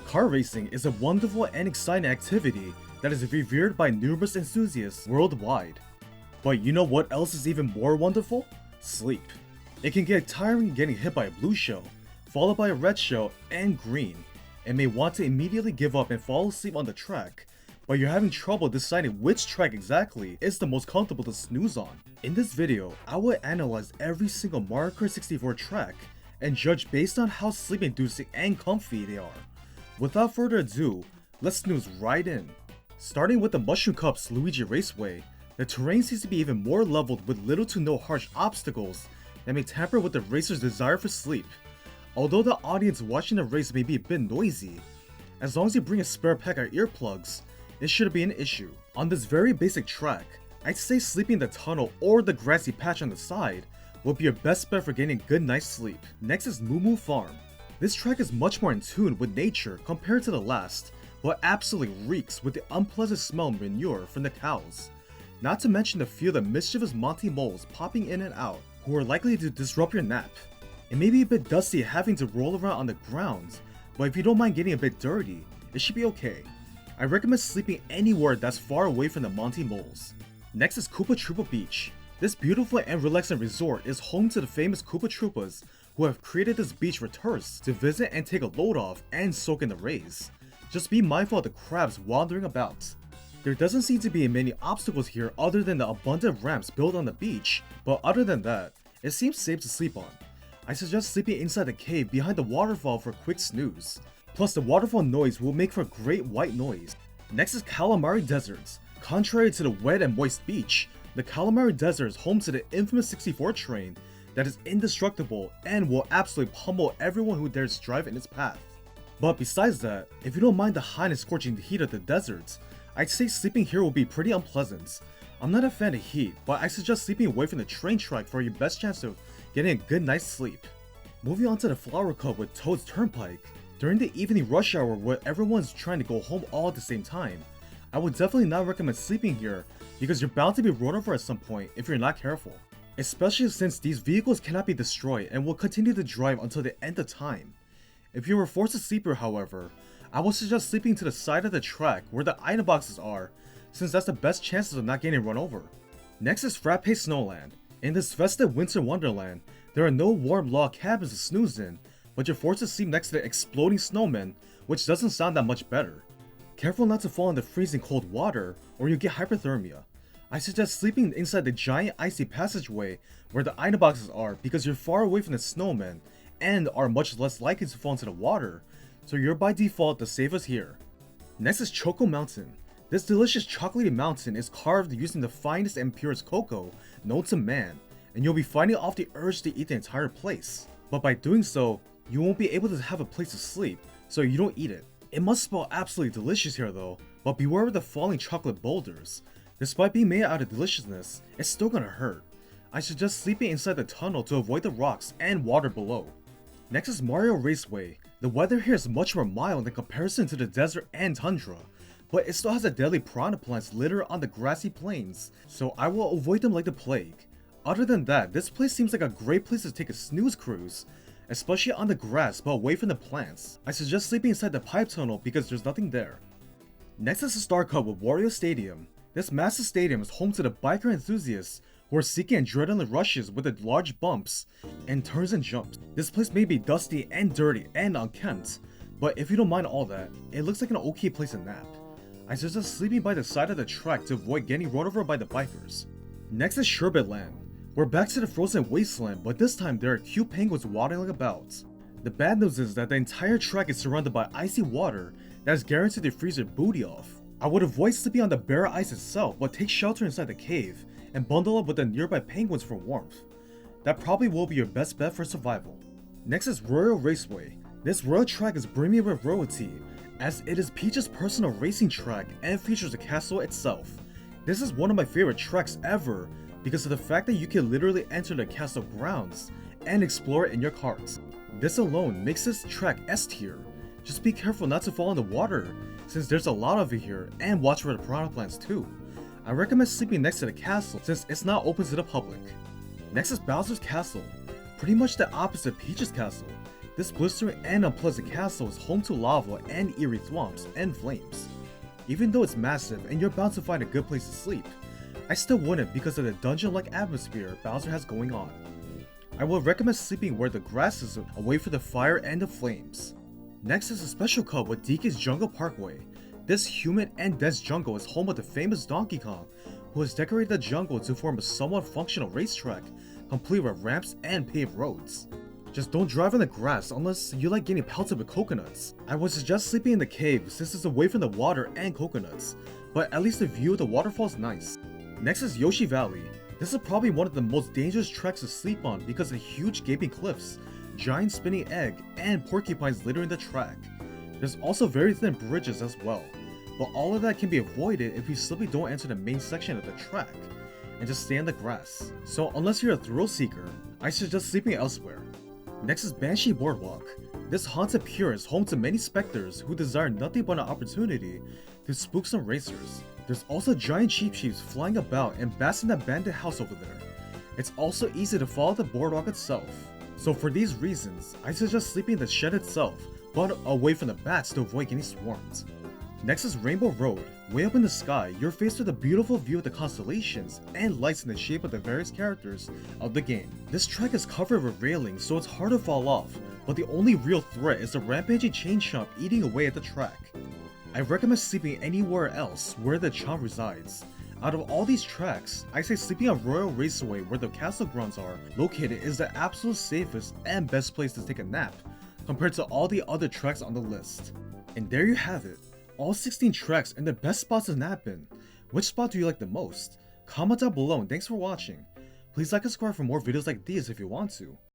Car racing is a wonderful and exciting activity that is revered by numerous enthusiasts worldwide. But you know what else is even more wonderful? Sleep. It can get tiring getting hit by a blue shell, followed by a red shell and green, and may want to immediately give up and fall asleep on the track, but you're having trouble deciding which track exactly is the most comfortable to snooze on. In this video, I will analyze every single Mario Kart 64 track and judge based on how sleep-inducing and comfy they are. Without further ado, let's snooze right in. Starting with the Mushroom Cup's Luigi Raceway, the terrain seems to be even more leveled with little to no harsh obstacles that may tamper with the racer's desire for sleep. Although the audience watching the race may be a bit noisy, as long as you bring a spare pack of earplugs, it shouldn't be an issue. On this very basic track, I'd say sleeping in the tunnel or the grassy patch on the side would be your best bet for getting a good night's sleep. Next is Moo Moo Farm. This track is much more in tune with nature compared to the last, but absolutely reeks with the unpleasant smell of manure from the cows. Not to mention the few of the mischievous Monty moles popping in and out, who are likely to disrupt your nap. It may be a bit dusty having to roll around on the ground, but if you don't mind getting a bit dirty, it should be okay. I recommend sleeping anywhere that's far away from the Monty moles. Next is Koopa Troopa Beach. This beautiful and relaxing resort is home to the famous Koopa Troopas who have created this beach for tourists to visit and take a load off and soak in the rays. Just be mindful of the crabs wandering about. There doesn't seem to be many obstacles here other than the abundant ramps built on the beach, but other than that, it seems safe to sleep on. I suggest sleeping inside the cave behind the waterfall for a quick snooze. Plus the waterfall noise will make for great white noise. Next is Calamari Deserts. Contrary to the wet and moist beach, the Calamari Desert is home to the infamous 64 train that is indestructible and will absolutely pummel everyone who dares drive in its path. But besides that, if you don't mind the hot and scorching heat of the deserts, I'd say sleeping here will be pretty unpleasant. I'm not a fan of heat, but I suggest sleeping away from the train track for your best chance of getting a good night's sleep. Moving on to the Flower Cup with Toad's Turnpike. During the evening rush hour where everyone's trying to go home all at the same time, I would definitely not recommend sleeping here because you're bound to be run over at some point if you're not careful. Especially since these vehicles cannot be destroyed and will continue to drive until the end of time. If you were forced to sleep here, however, I would suggest sleeping to the side of the track where the item boxes are, since that's the best chances of not getting run over. Next is Frappe Snowland. In this festive winter wonderland, there are no warm log cabins to snooze in, but you're forced to sleep next to the exploding snowmen, which doesn't sound that much better. Careful not to fall into freezing cold water, or you'll get hypothermia. I suggest sleeping inside the giant icy passageway where the item boxes are because you're far away from the snowmen and are much less likely to fall into the water, so you're by default the safest here. Next is Choco Mountain. This delicious chocolatey mountain is carved using the finest and purest cocoa known to man, and you'll be fighting off the urge to eat the entire place. But by doing so, you won't be able to have a place to sleep, so you don't eat it. It must smell absolutely delicious here though, but beware of the falling chocolate boulders. Despite being made out of deliciousness, it's still gonna hurt. I suggest sleeping inside the tunnel to avoid the rocks and water below. Next is Mario Raceway. The weather here is much more mild in comparison to the desert and tundra, but it still has the deadly piranha plants littered on the grassy plains, so I will avoid them like the plague. Other than that, this place seems like a great place to take a snooze cruise, especially on the grass but away from the plants. I suggest sleeping inside the pipe tunnel because there's nothing there. Next is the Star Cup with Wario Stadium. This massive stadium is home to the biker enthusiasts who are seeking adrenaline rushes with the large bumps and turns and jumps. This place may be dusty and dirty and unkempt, but if you don't mind all that, it looks like an okay place to nap. I suggest sleeping by the side of the track to avoid getting run over by the bikers. Next is Sherbet Land. We're back to the frozen wasteland, but this time there are cute penguins waddling about. The bad news is that the entire track is surrounded by icy water that is guaranteed to freeze your booty off. I would avoid sleeping on the bare ice itself, but take shelter inside the cave and bundle up with the nearby penguins for warmth. That probably will be your best bet for survival. Next is Royal Raceway. This royal track is brimming with royalty, as it is Peach's personal racing track and features the castle itself. This is one of my favorite tracks ever because of the fact that you can literally enter the castle grounds and explore it in your cart. This alone makes this track S tier. Just be careful not to fall in the water, since there's a lot of it here, and watch for the piranha plants too. I recommend sleeping next to the castle since it's not open to the public. Next is Bowser's Castle. Pretty much the opposite of Peach's Castle. This blistering and unpleasant castle is home to lava and eerie thwomps and flames. Even though it's massive and you're bound to find a good place to sleep, I still wouldn't because of the dungeon-like atmosphere Bowser has going on. I would recommend sleeping where the grass is away from the fire and the flames. Next is a special cut with DK's Jungle Parkway. This humid and dense jungle is home of the famous Donkey Kong, who has decorated the jungle to form a somewhat functional racetrack, complete with ramps and paved roads. Just don't drive in the grass unless you like getting pelted with coconuts. I would suggest sleeping in the cave since it's away from the water and coconuts, but at least the view of the waterfall is nice. Next is Yoshi Valley. This is probably one of the most dangerous tracks to sleep on because of the huge gaping cliffs, giant spinning egg, and porcupines littering the track. There's also very thin bridges as well, but all of that can be avoided if you simply don't enter the main section of the track and just stay in the grass. So unless you're a thrill seeker, I suggest sleeping elsewhere. Next is Banshee Boardwalk. This haunted pier is home to many specters who desire nothing but an opportunity to spook some racers. There's also giant Cheep Cheeps flying about and bats in that bandit house over there. It's also easy to follow the boardwalk itself. So for these reasons, I suggest sleeping in the shed itself, but away from the bats to avoid getting swarmed. Next is Rainbow Road. Way up in the sky, you're faced with a beautiful view of the constellations and lights in the shape of the various characters of the game. This track is covered with railings, so it's hard to fall off, but the only real threat is the rampaging chain chomp eating away at the track. I recommend sleeping anywhere else where the chomp resides. Out of all these tracks, I say sleeping on Royal Raceway where the castle grounds are located is the absolute safest and best place to take a nap compared to all the other tracks on the list. And there you have it. All 16 tracks and the best spots to nap in. Which spot do you like the most? Comment down below and thanks for watching. Please like and subscribe for more videos like these if you want to.